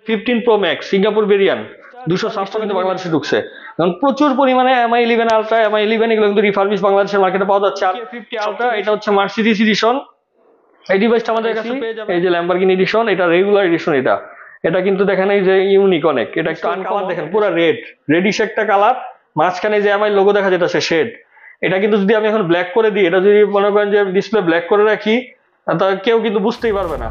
15 Pro Max Singapore variant 260 কিন্তু বাংলাদেশে ঢুকছে। এখন প্রচুর পরিমাণে MI11 আলট্রা, MI11 এগুলো কিন্তু রিফারবিশ বাংলাদেশের মার্কেটে পাওয়া যাচ্ছে। আর K50 আলট্রা এটা হচ্ছে মার্সিডিজ এডিশন। এই ডিভাইসটা আমাদের কাছে পেয়ে যাবেন। এই যে ল্যাম্বরগিনি এডিশন, এটা রেগুলার এডিশন। এটা কিন্তু দেখেন এই যে ইউনিক অনেক, এটা একটু আনকমন। দেখেন পুরো রেডিশ একটা কালার, মাঝখানে যে MI লোগো দেখা যেতেছে শেড। এটা কিন্তু যদি আমি এখন ব্ল্যাক করে দিই, এটা যদি মনে করেন যে ডিসপ্লে ব্ল্যাক করে রাখি, তাহলে কেউ কিন্তু বুঝতেই পারবে না।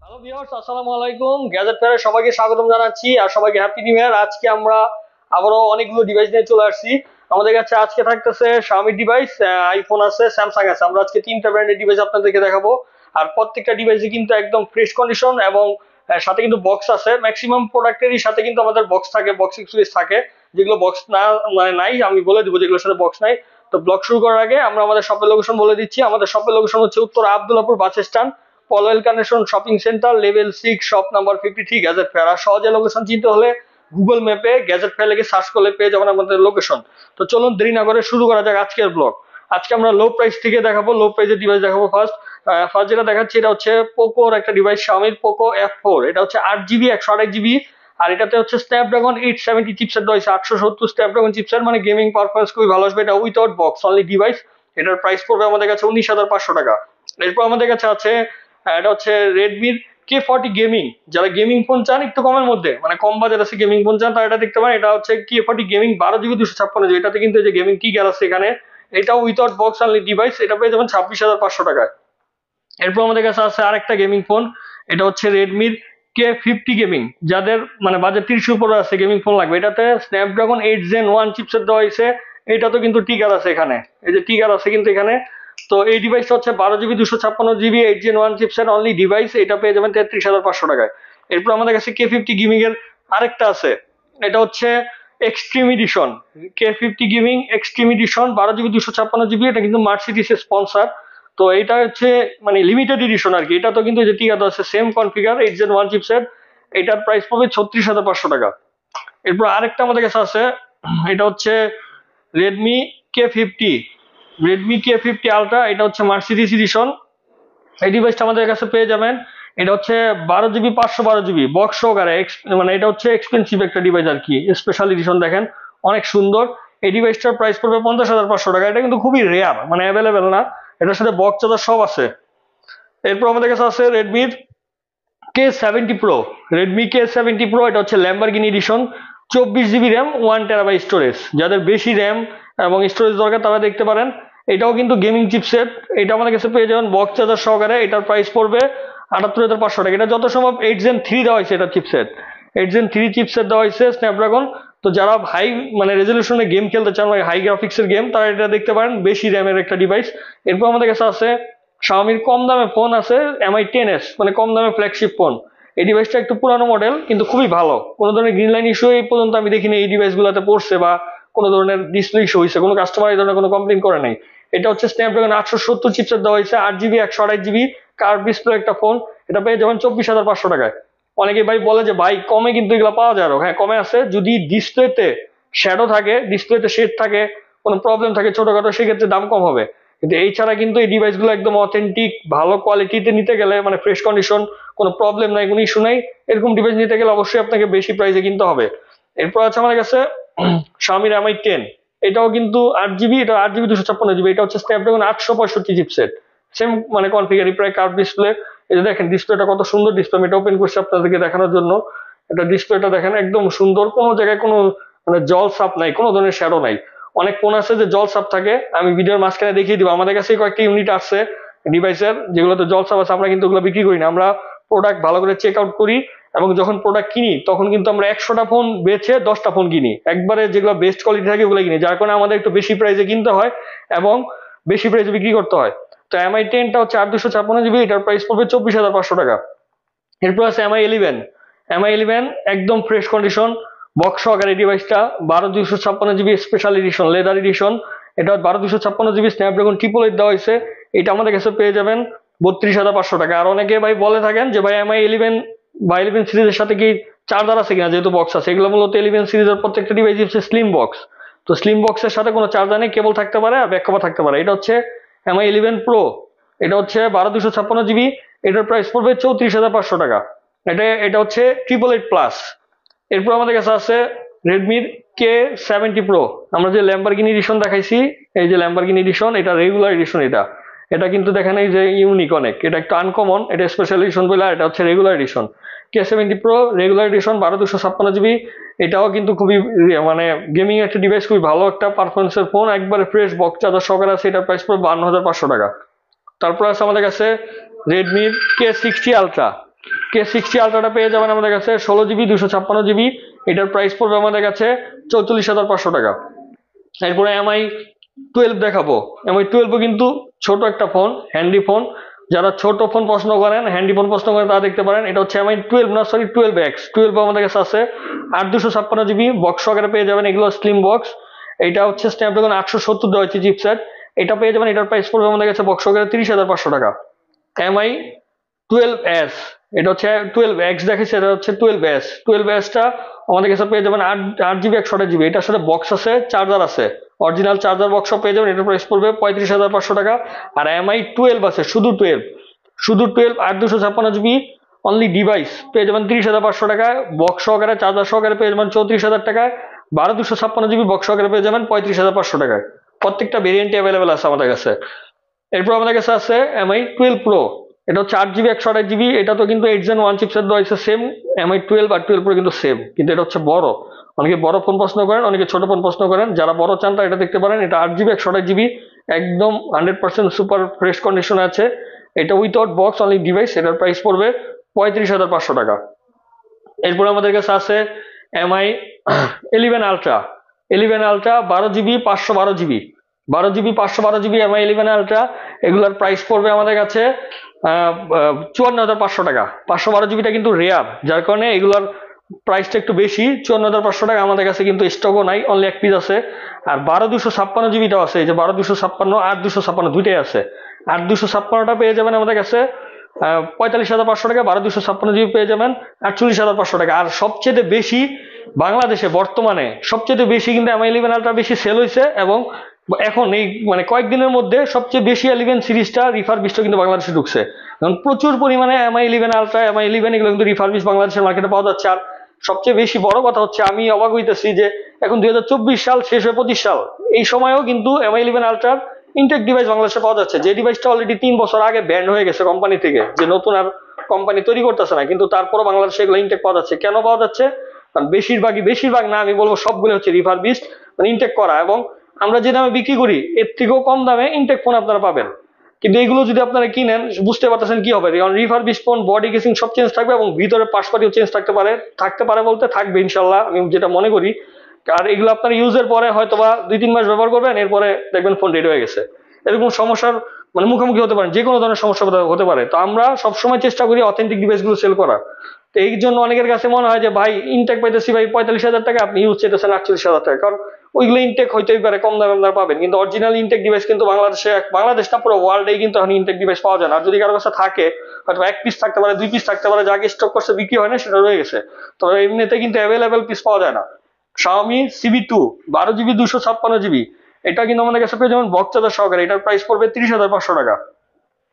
হ্যালো ভিউয়ার্স, আসসালামু আলাইকুম। গ্যাজেট ফেয়ারে সবাইকে স্বাগতম জানাচ্ছি আর সবাইকে হ্যাপি নিউ ইয়ার। আজকে আমরা আবারও অনেকগুলো ডিভাইস নিয়ে চলে আসছি। আমাদের কাছে আজকে থাকতেছে Xiaomi ডিভাইস, আইফোন আছে, স্যামসাং আছে। আমরা আজকে তিনটা ব্র্যান্ডের ডিভাইস আপনাদেরকে দেখাবো। আর প্রত্যেকটা ডিভাইসে কিন্তু একদম ফ্রেশ কন্ডিশন এবং সাথে কিন্তু বক্স আছে। ম্যাক্সিমাম প্রোডাক্টেরই সাথে কিন্তু আমাদের বক্স থাকে, বক্স এক্সেসরিজ থাকে। যেগুলো বক্স না মানে নাই আমি বলে দিব যেগুলোর সাথে বক্স নাই। তো ব্লগ শুরু করার আগে আমরা আমাদের শপের লোকেশন বলে দিচ্ছি। আমাদের শপের লোকেশন হচ্ছে উত্তর Abdullahpur bus stand, Polwel connection shopping center, level 6, shop number 53, gadget fair. আর সহজে লোকেশন চিনতে হলে গুগল ম্যাপে গ্যাজেট ফেয়ার লিখে সার্চ করলে পেয়ে যাবেন আমাদের লোকেশন। তো চলুন দেরি না করে শুরু করা যাক আজকের ব্লগ। আজকে আমরা লো প্রাইস থেকে দেখাবো, লো প্রাইসের ডিভাইস দেখাবো। ফার্স্ট যেটা দেখাচ্ছি এটা হচ্ছে পোকোর একটা ডিভাইস, Xiaomi Poco F4। এটা হচ্ছে 8GB 128GB। আর এটাতে হচ্ছে স্ন্যাপড্রাগন 870 চিপসেট দেওয়া হয়েছে, 870 স্ন্যাপড্রাগন চিপসেট, মানে গেমিং পারফরমেন্স খুবই ভালো আসবে। এটা উইথাউট বক্স অনলি ডিভাইস। এটার প্রাইস পড়বে আমাদের কাছে 19,500 টাকা। এরপর আমাদের কাছে আছে এটা হচ্ছে রেডমির K40 গেমিং। যারা গেমিং ফোন চান একটু কমের মধ্যে, মানে কম বাজেট আছে গেমিং ফোন চান, তারা এটা দেখতে পারেন। এটা হচ্ছে K40 গেমিং 12GB 256GB। এটাতে কিন্তু এই যে গেমিং কি গেল আছে এখানে, এটাও উইথাউট বক্স অনলি ডিভাইস। এটা পেয়ে যাবেন 26,500 টাকায়। এরপর আমাদের কাছে আছে আরেকটা গেমিং ফোন, এটা হচ্ছে রেডমির K50 গেমিং। যাদের মানে বাজেট 30 উপরে আছে, গেমিং ফোন লাগবে, এটাতে স্ন্যাপড্রাগন 8 Gen 1 চিপসেট দেওয়া হয়েছে। এটা তো কিন্তু টিগার আছে এখানে, এই যে টিগার আছে কিন্তু এখানে। তো এই ডিভাইসটা হচ্ছে 12GB 256GB 8 Gen 1 chipset only device. এটা পেয়ে যাবেন 33,500 টাকায়। এরপর আমাদের কাছে K50 গেমিং এর আরেকটা আছে, এটা হচ্ছে extreme edition. K50 gaming extreme edition 12GB 256GB। এটা কিন্তু মার্সিডিজ স্পন্সর। তো এটা হচ্ছে মানে লিমিটেড এডিশন আর কি। এটা তো কিন্তু যে টিকা আছে সেম কনফিগার 8 Gen 1 চিপসেট। এটার প্রাইস পড়বে 36,500 টাকা। এরপর আরেকটা আমাদের কাছে আছে, এটা হচ্ছে Redmi K50, Redmi K50 ultra. এটা হচ্ছে মার্সিডিজ এডিশন। এই ডিভাইসটা আমাদের কাছে পেয়ে যাবেন। এটা হচ্ছে 12GB 512GB বক্স সহকারে, মানে এটা হচ্ছে এক্সপেন্সিভ একটা ডিভাইস আর কি, স্পেশাল এডিশন। দেখেন অনেক সুন্দর। এই ডিভাইসটার প্রাইস পড়বে 50,500 টাকা। এটা কিন্তু খুবই রেয়ার, মানে অ্যাভেলেবেল না। এটার সাথে বক্স চার্জার সব আছে। এরপর আমাদের কাছে আছে রেডমির K70 Pro, Redmi K70 Pro। এটা হচ্ছে Lamborghini addition, 24GB RAM, 1TB storage. যাদের বেশি র্যাম এবং স্টোরেজ দরকার তারা দেখতে পারেন। এটাও কিন্তু গেমিং চিপসেট। এটা আমাদের কাছে পেয়ে যাবেন বক্স চার্জার সহকারে। এটার প্রাইস পড়বে 78,500 টাকা। এটা যত সম্ভব 8 Gen 3 দেওয়া হয়েছে, এটা চিপসেট 8 Gen 3 চিপসেট দেওয়া হয়েছে স্ন্যাপড্রাগন। তো যারা হাই মানে রেজলিউশনে গেম খেলতে চান, হাই গ্রাফিক্সের গেম, তারা এটা দেখতে পারেন, বেশি র্যামের একটা ডিভাইস। এরপর আমাদের কাছে আছে Xiaomi কম দামে ফোন আছে, Mi10s, মানে কম দামে ফ্ল্যাগশিপ ফোন। এই ডিভাইসটা একটু পুরানো মডেল কিন্তু খুবই ভালো। কোনো ধরনের গ্রিন লাইন ইস্যু এই পর্যন্ত আমি দেখিনি এই ডিভাইসগুলোতে পড়ছে, বা কোনো ধরনের ডিসপ্লে ইস্যু হয়েছে, কোনো কাস্টমার এই ধরনের কোনো কমপ্লেন করে নাই। এটা হচ্ছে স্ন্যাপড্রাগন 870 চিপসেট দেওয়া হয়েছে, 8GB 128GB কার্ভ ডিসপ্লে একটা ফোন। এটা পেয়ে যাবেন 24,500 টাকায়। অনেকে ভাই বলে যে ভাই কমে কিন্তু এগুলো পাওয়া যায় আরো। হ্যাঁ কমে আছে, যদি ডিসপ্লেতে শ্যাডো থাকে, ডিসপ্লেতে শেড থাকে, কোনো প্রবলেম থাকে ছোটখাটো, সেক্ষেত্রে দাম কম হবে। কিন্তু এই ছাড়া কিন্তু এই ডিভাইসগুলো একদম অথেন্টিক ভালো কোয়ালিটিতে নিতে গেলে, মানে ফ্রেশ কন্ডিশন, কোনো প্রবলেম নাই, কোনো ইস্যু নাই, এরকম ডিভাইস নিতে গেলে অবশ্যই আপনাকে বেশি প্রাইসে কিনতে হবে। এরপর আছে আমাদের কাছে Xiaomi Mi10। এটাও কিন্তু 8GB, এটা 8GB 256GB। এটা হচ্ছে স্ন্যাপড্রাগন 865 চিপসেট, সেম মানে কনফিগার, প্রায় কার্ভ ডিসপ্লে। এই যে দেখেন ডিসপ্লেটা কত সুন্দর ডিসপ্লে, আমি এটা ওপেন করছি আপনাদেরকে দেখানোর জন্য। এটা ডিসপ্লেটা দেখেন একদম সুন্দর, কোনো জায়গায় কোনো মানে জল সাপ নাই, কোনো ধরনের শ্যাডো নাই। অনেক ফোন আছে যে জল সাপ থাকে, আমি ভিডিওর মাঝখানে দেখিয়ে দিব। আমাদের কাছে কয়েকটা ইউনিট আছে ডিভাইসের যেগুলোতে জল সাপ আছে। আমরা কিন্তু ওগুলো বিক্রি করি না, আমরা প্রোডাক্ট ভালো করে চেক আউট করি এবং যখন প্রোডাক্ট কিনি তখন কিন্তু আমরা 100টা ফোন বেছে 10টা ফোন কিনি, একবারে যেগুলো বেস্ট কোয়ালিটি থাকে ওগুলো কিনি, যার কারণে আমাদের একটু বেশি প্রাইসে কিনতে হয় এবং বেশি প্রাইসে বিক্রি করতে হয়। তো Mi10টা হচ্ছে 8 256GB, এটার প্রাইস পড়বে 24,500 টাকা। এরপর আছে Mi11। Mi11 একদম ফ্রেশ কন্ডিশন, বক্স সহকারে ডিভাইসটা, 12 256GB special edition, leather addition. এটা 12 256GB স্ন্যাপড্রাগন 888 দেওয়া হয়েছে। এটা আমাদের কাছে পেয়ে যাবেন 32,500 টাকা। আর অনেকে ভাই বলে থাকেন যে ভাই Mi11 বা 11 সিরিজের সাথে কি চার্জার আছে কিনা, যেহেতু বক্স আছে। এগুলো মূলত 11 সিরিজের প্রত্যেকটা ডিভাইস হচ্ছে স্লিম বক্স। তো স্লিম বক্সের সাথে কোনো চার্জার নেই, কেবল থাকতে পারে আর ব্যাক কভার থাকতে পারে। এটা হচ্ছে Mi11 Pro। এটা হচ্ছে 12 256 জিবি, এটার প্রাইস পড়বে 34,500 টাকা। এটা হচ্ছে 888 প্লাস। এরপর আমাদের কাছে আছে রেডমির K70 Pro। আমরা যে ল্যাম্বরগিনি এডিশন দেখাইছি, এই যে ল্যাম্বরগিনি এডিশন, এটা রেগুলার এডিশন। এটা কিন্তু দেখেন এই যে ইউনিক অনেক, এটা একটু আনকমন, এটা স্পেশাল এডিশন বলে, এটা হচ্ছে regular edition. K70 Pro regular edition 12 256 GB. এটাও কিন্তু খুবই মানে গেমিং একটা ডিভাইস, খুবই ভালো একটা পারফরমেন্সের ফোন, একবারে ফ্রেশ বক্স চার্জার সহকারে আছে। এটার প্রাইস পড়বে 52,500 টাকা। তারপর আছে আমাদের কাছে রেডমির K60 Ultra। K60 Ultraটা পেয়ে যাবেন আমাদের কাছে 16 জিবি 256 জিবি। এটার প্রাইস পড়বে আমাদের কাছে 44,500 টাকা। এরপরে MI12 দেখাবো। MI12ও কিন্তু ছোট একটা ফোন, হ্যান্ডি ফোন। যারা ছোট ফোন পছন্দ করেন, হ্যান্ডি ফোন পছন্দ করেন, তারা দেখতে পারেন। এটা হচ্ছে MI12 না, সরি 12X। 12 আমাদের কাছে আছে 8 256 জিবি, বক্স সহকারে পেয়ে যাবেন, এগুলো স্লিম বক্স। এটা হচ্ছে স্ন্যাপড্রাগন 870 দেওয়া হচ্ছে চিপসেট, এটা পেয়ে যাবেন। এটার প্রাইস পড়বে আমাদের কাছে বক্স সহকারে 30,500 টাকা। MI12S, এটা হচ্ছে 12X দেখেছি, এটা হচ্ছে 12S। 12Sটা আমাদের কাছে পেয়ে যাবেন 8 জিবি 128 জিবি। এটার সাথে বক্স আছে, চার্জার আছে, অরিজিনাল চার্জার বক্স পেয়ে যাবেন। এটার প্রাইস পড়বে 35,500 টাকা। আর MI12 আছে শুধু 12, শুধু 12 8 256 জিবি অনলি ডিভাইস পেয়ে যাবেন 30,500 টাকায়, বক্স সহকারে চার্জার সহকারে পেয়ে যাবেন 34,000 টাকায়। 12 256 জিবি বক্স সহকারে পেয়ে যাবেন 35,500 টাকায়। প্রত্যেকটা ভেরিয়েন্টে অ্যাভেলেবেল আছে আমাদের কাছে। এরপর আমাদের কাছে আছে MI12 Pro। এটা হচ্ছে 8 জিবি 128 জিবি। এটা তো কিন্তু 8 Gen 1 চিপসেট দেওয়া হয়েছে সেম। MI12 আর 12 Pro কিন্তু সেম, কিন্তু এটা হচ্ছে বড়। অনেকে বড় ফোন পছন্দ করেন, অনেকে ছোট ফোন পছন্দ করেন। যারা বড় চান তারা এটা দেখতে পারেন। এটা 8 জিবি 128 জিবি, একদম 100% সুপার ফ্রেশ কন্ডিশনে আছে। এটা উইথাউট বক্স অনলি ডিভাইস। এটার প্রাইস পড়বে 35,500 টাকা। এরপর আমাদের কাছে আছে MI11 Ultra। 11 Ultra 12 GB 512 GB, 12 GB 512 GB MI11 Ultra। এগুলার প্রাইস পড়বে আমাদের কাছে 54,500 টাকা। 512 জিবিটা কিন্তু রেয়ার, যার কারণে এগুলার প্রাইসটা একটু বেশি। 54,500 টাকা। আমাদের কাছে কিন্তু স্টকও নাই, অনলি এক পিস আছে। আর 12 256 জিবিটাও আছে, এই যে 12 256, 8 256 দুইটাই আছে। 8 256টা পেয়ে যাবেন আমাদের কাছে 45,500 টাকা। 12 256 জিবি পেয়ে যাবেন 48,500 টাকা। আর সবচেয়ে বেশি বাংলাদেশে বর্তমানে সবচেয়ে বেশি কিন্তু MI11 Ultra বেশি সেল হয়েছে, এবং এখন এই মানে কয়েকদিনের মধ্যে সবচেয়ে বেশি 11 সিরিজটা রিফারবিশড কিন্তু বাংলাদেশে ঢুকছে। এখন প্রচুর পরিমাণে MI11 Ultra MI11 এগুলো কিন্তু রিফারবিশ বাংলাদেশের মার্কেটে পাওয়া যাচ্ছে। আর সবচেয়ে বেশি বড় কথা হচ্ছে, আমি অবাক হইতেছি যে এখন 2024 সাল শেষ হয়ে 25 সাল, এই সময়ও কিন্তু MI11 Ultra ইনটেক ডিভাইস বাংলাদেশে পাওয়া যাচ্ছে। যে ডিভাইসটা অলরেডি 3 বছর আগে ব্যান্ড হয়ে গেছে কোম্পানি থেকে, যে নতুন আর কোম্পানি তৈরি করতেছে না, কিন্তু তারপরও বাংলাদেশে এগুলো ইনটেক পাওয়া যাচ্ছে। কেন পাওয়া যাচ্ছে? কারণ বেশিরভাগ না, আমি বলবো সবগুলো হচ্ছে রিফারবিশড, মানে ইনটেক করা। এবং আমরা যে দামে বিক্রি করি এর থেকেও কম দামে ইনটেক ফোন আপনারা পাবেন। কিন্তু এগুলো যদি আপনারা কিনেন, বুঝতে পারতেছেন কি হবে। কারণ রিফারবিশড ফোন বডি কেসিং সব চেঞ্জ থাকবে, এবং ভিতরে পার্টসপাতিও চেঞ্জ থাকতে পারে বলতে থাকবে ইনশাল্লাহ, আমি যেটা মনে করি। আর এগুলো আপনার ইউজের পরে হয়তো বা 2-3 মাস ব্যবহার করবেন, এরপরে দেখবেন ফোন রেডি হয়ে গেছে। এরকম সমস্যার মানে মুখোমুখি হতে পারেন, যে কোনো ধরনের সমস্যা হতে পারে। তো আমরা সবসময় চেষ্টা করি অথেন্টিক ডিভাইসগুলো সেল করার। তো এই জন্য অনেকের কাছে মনে হয় যে ভাই ইনটেক পাইতেছি ভাই 45,000 টাকা, আপনি ইউজ চাইতেছেন 48,000 টাকা, কারণ ওইগুলো ইনটেক হইতেই পারে, কম দামে আপনারা পাবেন। কিন্তু অরিজিনাল ইনটেক ডিভাইস কিন্তু বাংলাদেশ না পুরো ওয়ার্ল্ডেই কিন্তু এখন ইনটেক ডিভাইস পাওয়া যায় না। আর যদি কারো কাছে থাকে, হয়তো 1 পিস থাকতে পারে, 2 পিস থাকতে পারে, যাকে স্টক করছে বিক্রি হয় না, সেটা রয়ে গেছে। তবে এমনিতে কিন্তু অ্যাভেলেবেল পিস পাওয়া যায় না। Xiaomi CB2 12 জিবি 256 জিবি, এটা কিন্তু আমাদের কাছে পেয়ে যাবেন বক্স চার্জার সহকারে। এটার প্রাইস পড়বে 30,500 টাকা।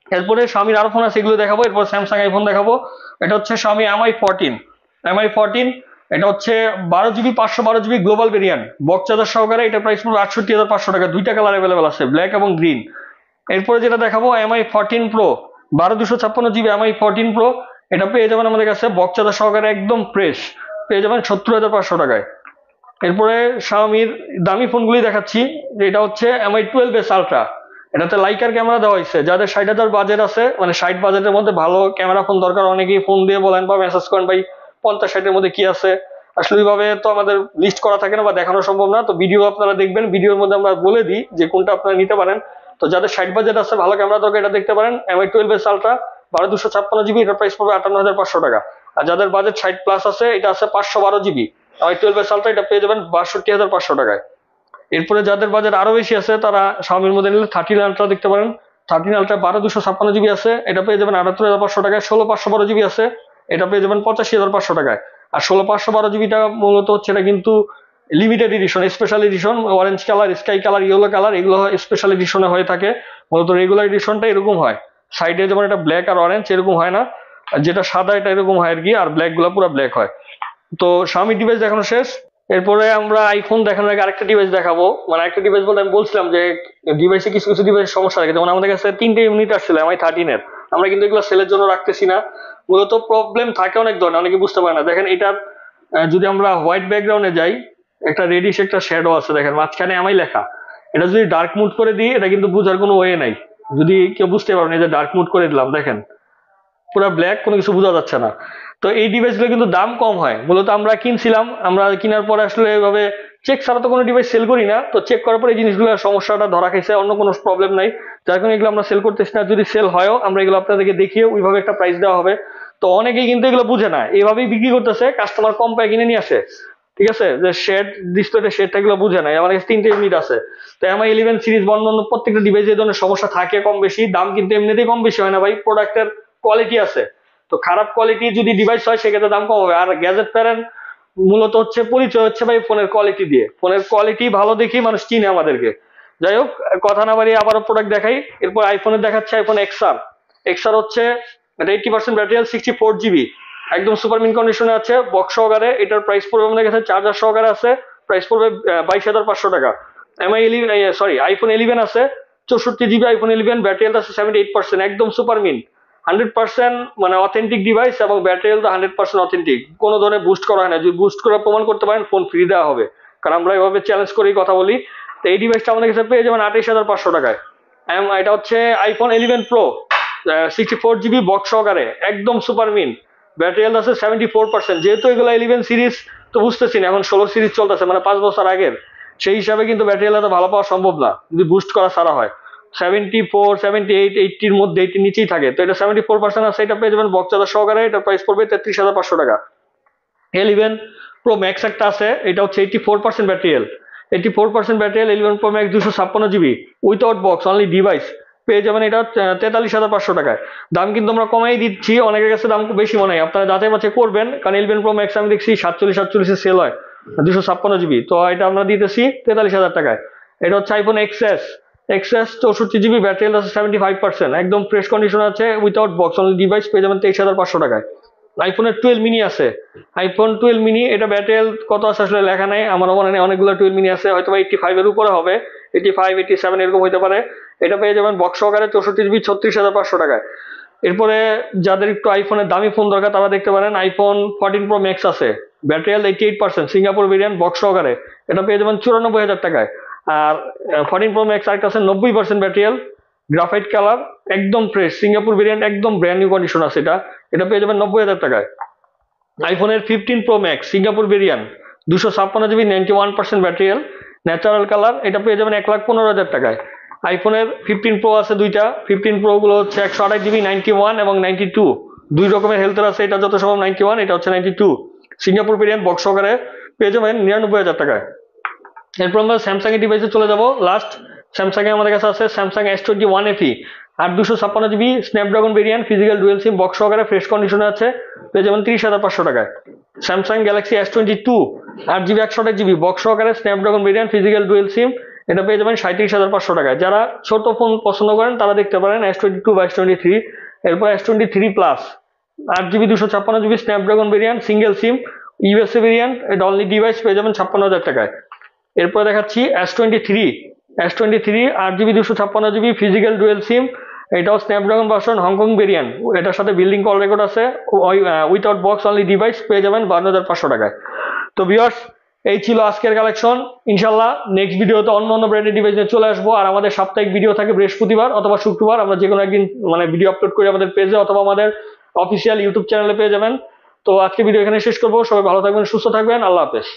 এরপরে Xiaomi আরো ফোন আছে, এগুলো দেখাবো। এরপর স্যামসাং আইফোন দেখাবো। এটা হচ্ছে Xiaomi MI14। এটা হচ্ছে 12 GB 512 GB global variant, box charger সহকারে। এটা প্রাইস পড়বে 68,500 টাকা। দুইটা কালার অ্যাভেলেবেল আছে, ব্ল্যাক এবং গ্রিন। এরপরে যেটা দেখাবো MI14 Pro 12 256 GB MI14 Pro। এটা পেয়ে যাবেন আমাদের কাছে বক্স চার্জার সহকারে, একদম ফ্রেশ, পেয়ে যাবেন 70,500 টাকায়। এরপরে Xiaomiর দামি ফোনগুলি দেখাচ্ছি। এটা হচ্ছে MI12S Ultra। এটাতে লাইকার ক্যামেরা দেওয়া হয়েছে। যাদের 60,000 বাজেট আছে, মানে 60 বাজেটের মধ্যে ভালো ক্যামেরা ফোন দরকার, অনেকেই ফোন দিয়ে বলেন বা মেসেজ করেন ভাই 50-60 মধ্যে কি আছে। আসলে ওইভাবে তো আমাদের লিস্ট করা থাকে না বা দেখানো সম্ভব না। তো ভিডিও আপনারা দেখবেন, ভিডিওর মধ্যে আমরা বলে দিই যে কোনটা আপনারা নিতে পারেন। তো যাদের 60 বাজেট আছে, ভালো ক্যামেরা দরকার, এটা দেখতে পারেন। MI12S Ultra 12 256 জিবি, এটার প্রাইস পড়বে 58,500 টাকা। আর যাদের বাজেট 60 প্লাস আছে, এটা আছে 512 জিবি MI12S Ultra, এটা পেয়ে যাবেন 62,500 টাকায়। এরপরে যাদের বাজেট আরো বেশি আছে, তারা Xiaomiর মধ্যে নিলে 13 Ultra দেখতে পারেন। 13 Ultra 12 256 জিবি আছে, এটা পেয়ে যাবেন 78,500 টাকায়। 16 512 জিবি আছে, এটা পেয়ে যাবেন 85,500 টাকায়। আর 16 512 জিবিটা মূলত হচ্ছে, এটা কিন্তু limited edition, special edition, orange colour, sky colour, yellow colour, এগুলো স্পেশাল এডিশনে হয়ে থাকে। মূলত রেগুলার এডিশনটা এরকম হয়। সাইডে যেমন এটা ব্ল্যাক আর অরেঞ্জ এরকম হয় না, যেটা সাদা এটা এরকম হয় আর কি, আর ব্ল্যাক গুলা পুরো ব্ল্যাক হয়। তো Xiaomi ডিভাইস দেখানো শেষ। এরপরে আমরা আইফোন দেখানোর আগে আরেকটা ডিভাইস দেখাবো। মানে একটা ডিভাইস বলতে আমি বলছিলাম যে ডিভাইসে কিছু কিছু ডিভাইস সমস্যা থাকে, যেমন আমাদের কাছে 3টে ইউনিট আসছিল MI13 এর, আমরা কিন্তু এগুলো সেলের জন্য রাখতেছি না। মূলত প্রবলেম থাকে অনেক ধরনের, অনেকে বুঝতে পারে না। দেখেন এটার যদি আমরা হোয়াইট ব্যাকগ্রাউন্ডে যাই, একটা রেডিশ একটা শ্যাডো আছে, দেখেন মাঝখানে এমআই লেখা। এটা যদি ডার্ক মুড করে দিই, এটা কিন্তু বোঝার কোনো ওয়ে নাই। যদি কেউ বুঝতে পারেন, এই যে ডার্ক মুড করে দিলাম, দেখেন পুরো ব্ল্যাক, কোনো কিছু বোঝা যাচ্ছে না। তো এই ডিভাইসগুলো কিন্তু দাম কম হয়। মূলত আমরা কিনছিলাম, আমরা কেনার পরে আসলে এভাবে চেক ছাড়া তো কোনো ডিভাইস সেল করি না, তো চেক করার পরে এই জিনিসগুলোর সমস্যাটা ধরা খাইছে, অন্য কোনো প্রবলেম নাই, যার কারণে এগুলো আমরা সেল করতেছি না। যদি সেল হয়ও, আমরা এগুলো আপনাদেরকে দেখিয়ে ওইভাবে একটা প্রাইস দেওয়া হবে। তো অনেকেই কিন্তু এগুলো বুঝে না, এইভাবেই বিক্রি করতেছে, কাস্টমার কম পায় কিনে নিয়ে আসে। ঠিক আছে, যে শেড ডিসপ্লেতে শেডটা এগুলো বুঝে না। আমার কাছে 3টে ইউনিট আছে। তো MI11 সিরিজ অন্যান্য প্রত্যেকটা ডিভাইসে এই ধরনের সমস্যা থাকে কম বেশি, দাম কিন্তু এমনিতেই কম বেশি হয় না ভাই, প্রোডাক্টের কোয়ালিটি আছে। তো খারাপ কোয়ালিটি যদি ডিভাইস হয় সেক্ষেত্রে দাম কম হবে। আর গ্যাজেট প্যারেন্ট মূলত হচ্ছে পরিচয় হচ্ছে ভাই ফোনের কোয়ালিটি দিয়ে, ফোনের কোয়ালিটি ভালো দেখি মানুষ চিনে আমাদেরকে। যাই হোক, কথা না বাড়িয়ে আবারও প্রোডাক্ট দেখাই। এরপর আইফোনের দেখাচ্ছে আইফোন এক্সআর। এক্সআর হচ্ছে এটা 80% ব্যাটারি, 64 GB, একদম সুপার মিন কন্ডিশনে আছে, বক্স সহকারে। এটার প্রাইস পড়বে আমাদের কাছে, চার্জার সহকারে আছে, প্রাইস পড়বে 22,500 টাকা। আইফোন 11 আছে 64 GB, আইফোন 11, ব্যাটারি হেলথ আছে 78%, একদম সুপার মিন, 100% মানে অথেন্টিক ডিভাইস, এবং ব্যাটারি হেলথ 100% অথেন্টিক, কোনো ধরনের বুস্ট করা হয় না। যদি বুস্ট করে প্রমাণ করতে পারেন, ফোন ফ্রি দেওয়া হবে, কারণ আমরা এভাবে চ্যালেঞ্জ করেই কথা বলি। তো এই ডিভাইসটা আমাদের কাছে পেয়ে যাবেন 28,500 টাকায়। এটা হচ্ছে আইফোন 11 প্রো, 64 GB, বক্স সহকারে, একদম সুপার মিন, ব্যাটারি হেলথ আছে 74%। যেহেতু এগুলো 11 সিরিজ, তো বুঝতেছি না, এখন 16 সিরিজ চলতেছে, মানে 5 বছর আগের, সেই হিসাবে কিন্তু ব্যাটারি হেলথ ভালো পাওয়া সম্ভব না যদি বুস্ট করা ছাড়া হয়। 74, 78, 80-র মধ্যে, 80-র নিচেই থাকে। তো এটা 74% আছে, এটা পেয়ে যাবেন বক্স চার্জার সহকারে। এটা প্রাইস পড়বে 33,500 টাকা। 11 প্রো ম্যাক্স একটা আছে, এটা হচ্ছে 84% battery health, 84% battery health, 11 pro max, 256 GB, without box, only device, পেয়ে যাবেন এটা 43,500 টাকায়। দাম কিন্তু আমরা কমাই দিচ্ছি, অনেকের কাছে দাম খুব বেশি মনে হয়, আপনারা যাচাই বাছাই করবেন, কারণ 11 প্রো ম্যাক্স আমি দেখছি 47 সেল হয়, 256 GB। তো এটা আমরা দিতেছি 43,000 টাকায়। এটা হচ্ছে iPhone XS. XS 64 GB, battery health আছে 75%, একদম ফ্রেশ কন্ডিশন আছে, উইথাউট বক্স, অনলি ডিভাইস, পেয়ে যাবেন 23,500 টাকায়। আইফোনের 12 মিনি আছে, আইফোন 12 মিনি, এটা ব্যাটারি হেলথ কত আছে আসলে লেখা নাই, আমারও মনে নেই, অনেকগুলো 12 মিনি আছে, হয়তো 85 এর উপরে হবে, 85, 87 এরকম হইতে পারে। এটা পেয়ে যাবেন বক্স সহকারে 64 GB, 36,500 টাকায়। এরপরে যাদের একটু আইফোনের দামি ফোন দরকার, তারা দেখতে পারেন আইফোন 14 প্রো ম্যাক্স আছে, battery health 88%, Singapore variant, box সহকারে, এটা পেয়ে যাবেন 94,000 টাকায়। আর 14 প্রো ম্যাক্স আরেকটা আছে 90% ব্যাটারি হেলথ, গ্রাফাইট কালার, একদম ফ্রেশ, সিঙ্গাপুর ভেরিয়েন্ট, একদম ব্র্যান্ড নিউ কন্ডিশন আছে, এটা এটা পেয়ে যাবেন 90,000 টাকায়। আইফোনের 15 pro max, Singapore variant, 256 GB, 91% battery health, natural colour, এটা পেয়ে যাবেন 1,15,000 টাকায়। আইফোনের 15 প্রো আছে দুইটা, 15 প্রো গুলো হচ্ছে 128 GB, 91 এবং 92, দুই রকমের হেলথের আছে, এটা যত সম্ভব 91, এটা হচ্ছে 92, সিঙ্গাপুর ভেরিয়েন্ট, বক্স সহকারে, পেয়ে যাবেন 99,000 টাকায়। এরপর আমরা স্যামসাং এর ডিভাইসে চলে যাব লাস্ট। স্যামসাং এ আমাদের কাছে আছে স্যামসাং S21 FE, আর 256 GB, Snapdragon variant, physical dual SIM, box সহকারে, ফ্রেশ কন্ডিশনে আছে, পেয়ে যাবেন 30,500 টাকায়। Samsung Galaxy S22, 8 GB, 128 GB, box সহকারে, Snapdragon variant, physical dual SIM, এটা পেয়ে যাবেন 37,500 টাকায়। যারা ছোট ফোন পছন্দ করেন তারা দেখতে পারেন S22 বা S23। এরপর S23 plus, 8 GB, 256 GB, Snapdragon variant, single SIM, USA variant, এটা অনলি ডিভাইস, পেয়ে যাবেন 56,000 টাকায়। এরপর দেখাচ্ছি S23, 8 GB, 256 GB, physical dual সিম, এটাও স্ন্যাপড্রাগন ভার্সন, হংকং ভেরিয়েন্ট, এটার সাথে বিল্ডিং কল রেকর্ড আছে, উইথাউট বক্স, অনলি ডিভাইস, পেয়ে যাবেন 52,500 টাকায়। তো ভিউয়ার্স, এই ছিল আজকের কালেকশন। ইনশাল্লাহ নেক্সট ভিডিওতে অন্য অন্য ব্র্যান্ডের ডিভাইস নিয়ে চলে আসবো। আর আমাদের সাপ্তাহিক ভিডিও থাকে বৃহস্পতিবার অথবা শুক্রবার, আমরা যে কোনো একদিন মানে ভিডিও আপলোড করি আমাদের পেজে অথবা আমাদের অফিসিয়াল ইউটিউব চ্যানেলে, পেয়ে যাবেন। তো আজকে ভিডিও এখানে শেষ করবো। সবাই ভালো থাকবেন, সুস্থ থাকবেন, আল্লাহ হাফেজ।